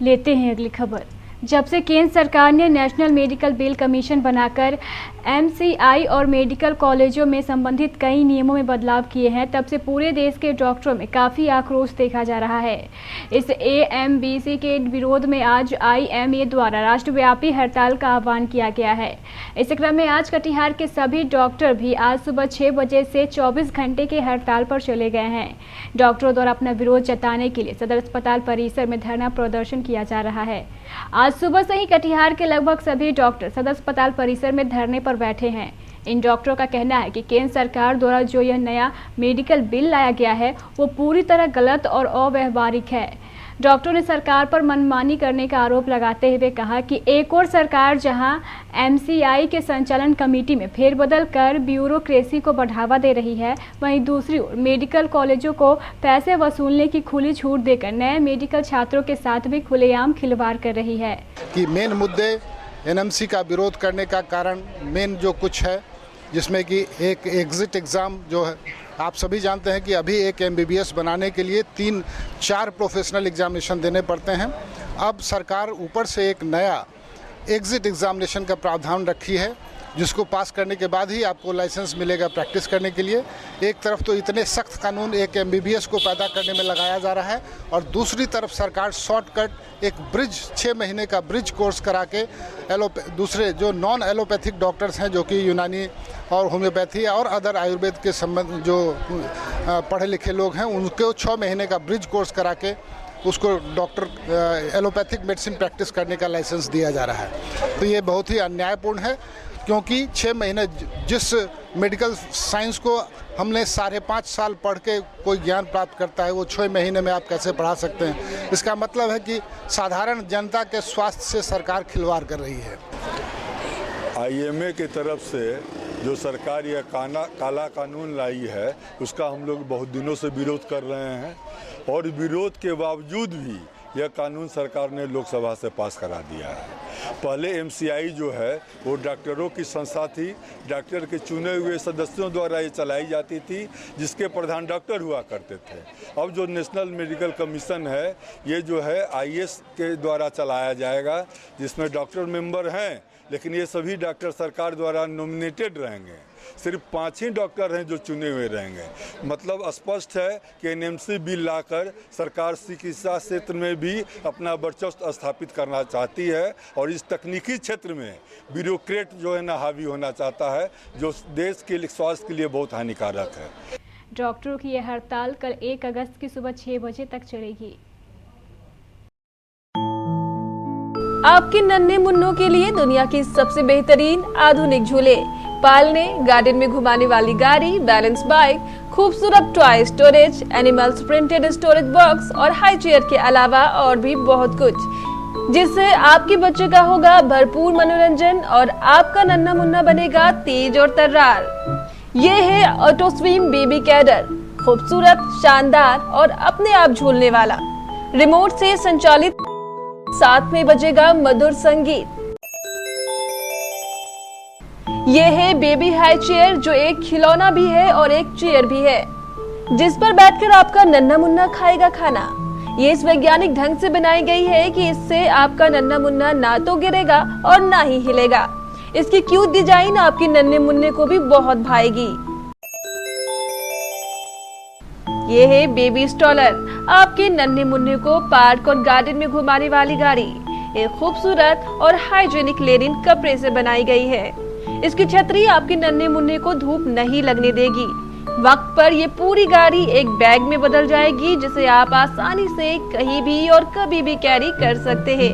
लेते हैं अगली खबर। जब से केंद्र सरकार ने नेशनल मेडिकल बिल कमीशन बनाकर एमसीआई और मेडिकल कॉलेजों में संबंधित कई नियमों में बदलाव किए हैं, तब से पूरे देश के डॉक्टरों में काफ़ी आक्रोश देखा जा रहा है। इस एएमबीसी के विरोध में आज आईएमए द्वारा राष्ट्रव्यापी हड़ताल का आह्वान किया गया है। इस क्रम में आज कटिहार के सभी डॉक्टर भी आज सुबह 6 बजे से 24 घंटे के हड़ताल पर चले गए हैं। डॉक्टरों द्वारा अपना विरोध जताने के लिए सदर अस्पताल परिसर में धरना प्रदर्शन किया जा रहा है। आज सुबह से ही कटिहार के लगभग सभी डॉक्टर सदर अस्पताल परिसर में धरने पर बैठे हैं। इन डॉक्टरों का कहना है कि केंद्र सरकार द्वारा जो यह नया मेडिकल बिल लाया गया है वो पूरी तरह गलत और अव्यावहारिक है। डॉक्टरों ने सरकार पर मनमानी करने का आरोप लगाते हुए कहा कि एक और सरकार जहां एमसीआई के संचालन कमेटी में फेरबदल कर ब्यूरोक्रेसी को बढ़ावा दे रही है, वहीं दूसरी ओर मेडिकल कॉलेजों को पैसे वसूलने की खुली छूट देकर नए मेडिकल छात्रों के साथ भी खुलेआम खिलवाड़ कर रही है। कि मेन मुद्दे एनएमसी का विरोध करने का कारण मेन जो कुछ है, जिसमें कि एक एग्जिट एग्ज़ाम जो है, आप सभी जानते हैं कि अभी एक एमबीबीएस बनाने के लिए 3-4 प्रोफेशनल एग्जामिनेशन देने पड़ते हैं। अब सरकार ऊपर से एक नया एग्जिट एग्जामिनेशन का प्रावधान रखी है, जिसको पास करने के बाद ही आपको लाइसेंस मिलेगा प्रैक्टिस करने के लिए। एक तरफ तो इतने सख्त कानून एक एमबीबीएस को पैदा करने में लगाया जा रहा है, और दूसरी तरफ सरकार शॉर्टकट एक ब्रिज 6 महीने का ब्रिज कोर्स करा के दूसरे जो नॉन एलोपैथिक डॉक्टर्स हैं, जो कि यूनानी और होम्योपैथी और अदर आयुर्वेद के संबंध जो पढ़े लिखे लोग हैं, उनको 6 महीने का ब्रिज कोर्स करा के उसको डॉक्टर एलोपैथिक मेडिसिन प्रैक्टिस करने का लाइसेंस दिया जा रहा है। तो ये बहुत ही अन्यायपूर्ण है, क्योंकि 6 महीने जिस मेडिकल साइंस को हमने 5.5 साल पढ़ के कोई ज्ञान प्राप्त करता है, वो 6 महीने में आप कैसे पढ़ा सकते हैं। इसका मतलब है कि साधारण जनता के स्वास्थ्य से सरकार खिलवाड़ कर रही है। आईएमए की तरफ से जो सरकार यह काला कानून लाई है, उसका हम लोग बहुत दिनों से विरोध कर रहे हैं, और विरोध के बावजूद भी यह कानून सरकार ने लोकसभा से पास करा दिया है। पहले एमसीआई जो है वो डॉक्टरों की संस्था थी, डॉक्टर के चुने हुए सदस्यों द्वारा ये चलाई जाती थी, जिसके प्रधान डॉक्टर हुआ करते थे। अब जो नेशनल मेडिकल कमीशन है, ये जो है आईएएस के द्वारा चलाया जाएगा, जिसमें डॉक्टर मेंबर हैं, लेकिन ये सभी डॉक्टर सरकार द्वारा नॉमिनेटेड रहेंगे। सिर्फ 5 ही डॉक्टर हैं जो चुने हुए रहेंगे। मतलब स्पष्ट है कि एनएमसी बिल लाकर सरकार चिकित्सा क्षेत्र में भी अपना वर्चस्व स्थापित करना चाहती है, और इस तकनीकी क्षेत्र में ब्यूरोक्रेट जो है ना हावी होना चाहता है, जो देश के लिए स्वास्थ्य के लिए बहुत हानिकारक है। डॉक्टरों की यह हड़ताल कल 1 अगस्त की सुबह 6 बजे तक चलेगी। आपके नन्हे मुन्नों के लिए दुनिया की सबसे बेहतरीन आधुनिक झूले, पालने गार्डन में घुमाने वाली गाड़ी, बैलेंस बाइक, खूबसूरत toy storage, animals printed storage box और हाई चेयर के अलावा और भी बहुत कुछ, जिससे आपके बच्चे का होगा भरपूर मनोरंजन और आपका नन्हा मुन्ना बनेगा तेज और तर्रार। ये है ऑटो स्विंग बेबी कैडर, खूबसूरत, शानदार और अपने आप झूलने वाला, रिमोट से संचालित, साथ में बजेगा मधुर संगीत। ये है बेबी हाई चेयर, जो एक खिलौना भी है और एक चेयर भी है, जिस पर बैठकर आपका नन्हा मुन्ना खाएगा खाना। ये इस वैज्ञानिक ढंग से बनाई गई है कि इससे आपका नन्हा मुन्ना ना तो गिरेगा और ना ही हिलेगा। इसकी क्यूट डिजाइन आपके नन्हे मुन्ने को भी बहुत भाएगी। ये है बेबी स्टॉलर, आपके नन्हे मुन्ने को पार्क और गार्डन में घुमाने वाली गाड़ी। एक खूबसूरत और हाइजीनिक लेनिन कपड़े से बनाई गई है। इसकी छतरी आपके नन्हे मुन्ने को धूप नहीं लगने देगी। वक्त पर ये पूरी गाड़ी एक बैग में बदल जाएगी, जिसे आप आसानी से कहीं भी और कभी भी कैरी कर सकते हैं।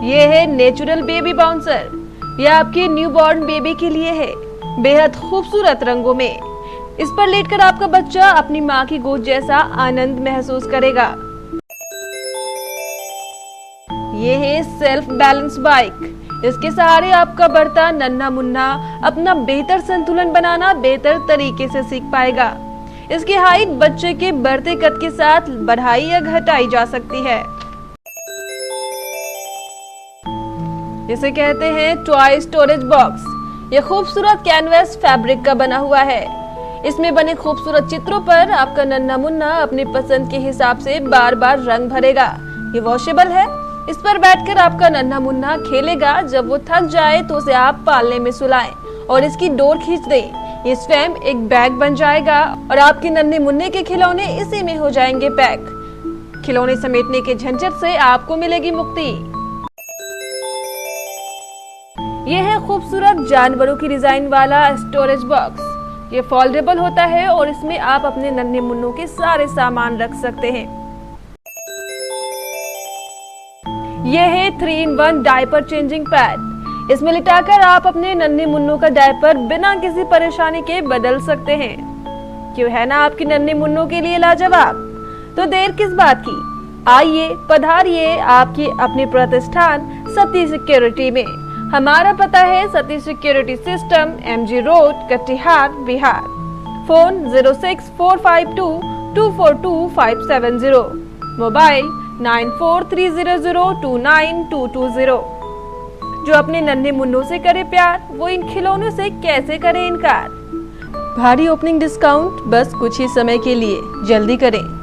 ये है नेचुरल बेबी बाउंसर, यह आपके न्यूबॉर्न बेबी के लिए है, बेहद खूबसूरत रंगों में। इस पर लेटकर आपका बच्चा अपनी माँ की गोद जैसा आनंद महसूस करेगा। ये है सेल्फ बैलेंस बाइक, इसके सहारे आपका बढ़ता नन्हा मुन्ना अपना बेहतर संतुलन बनाना बेहतर तरीके से सीख पाएगा। इसकी हाइट बच्चे के बढ़ते कद के साथ बढ़ाई या घटाई जा सकती है। इसे कहते हैं टॉय स्टोरेज बॉक्स। यह खूबसूरत कैनवस फैब्रिक का बना हुआ है। इसमें बने खूबसूरत चित्रों पर आपका नन्हा मुन्ना अपनी पसंद के हिसाब से बार बार रंग भरेगा। ये वॉशेबल है, इस पर बैठकर आपका नन्हा मुन्ना खेलेगा। जब वो थक जाए तो उसे आप पालने में सुलाएं और इसकी डोर खींच दें। ये स्वयं एक बैग बन जाएगा और आपके नन्हे मुन्ने के खिलौने इसी में हो जाएंगे पैक। खिलौने समेटने के झंझट से आपको मिलेगी मुक्ति। ये है खूबसूरत जानवरों की डिजाइन वाला स्टोरेज बॉक्स। ये फोल्डेबल होता है और इसमें आप अपने नन्हे मुन्नों के सारे सामान रख सकते हैं। यह है 3-in-1 डायपर चेंजिंग पैड। इसमें लिटाकर आप अपने नन्हे मुन्नों का डायपर बिना किसी परेशानी के बदल सकते हैं। क्यों है ना आपके नन्हे मुन्नों के लिए लाजवाब? तो देर किस बात की, आइए पधारिए आपकी अपनी प्रतिष्ठान सती सिक्योरिटी में। हमारा पता है Sati security system, MG road, Katihar, Bihar. Phone 06452242570, mobile 9430029220। जो अपने नन्हे मुन्नों से करे प्यार, वो इन खिलौनों से कैसे करे इनकार। भारी ओपनिंग डिस्काउंट बस कुछ ही समय के लिए, जल्दी करें।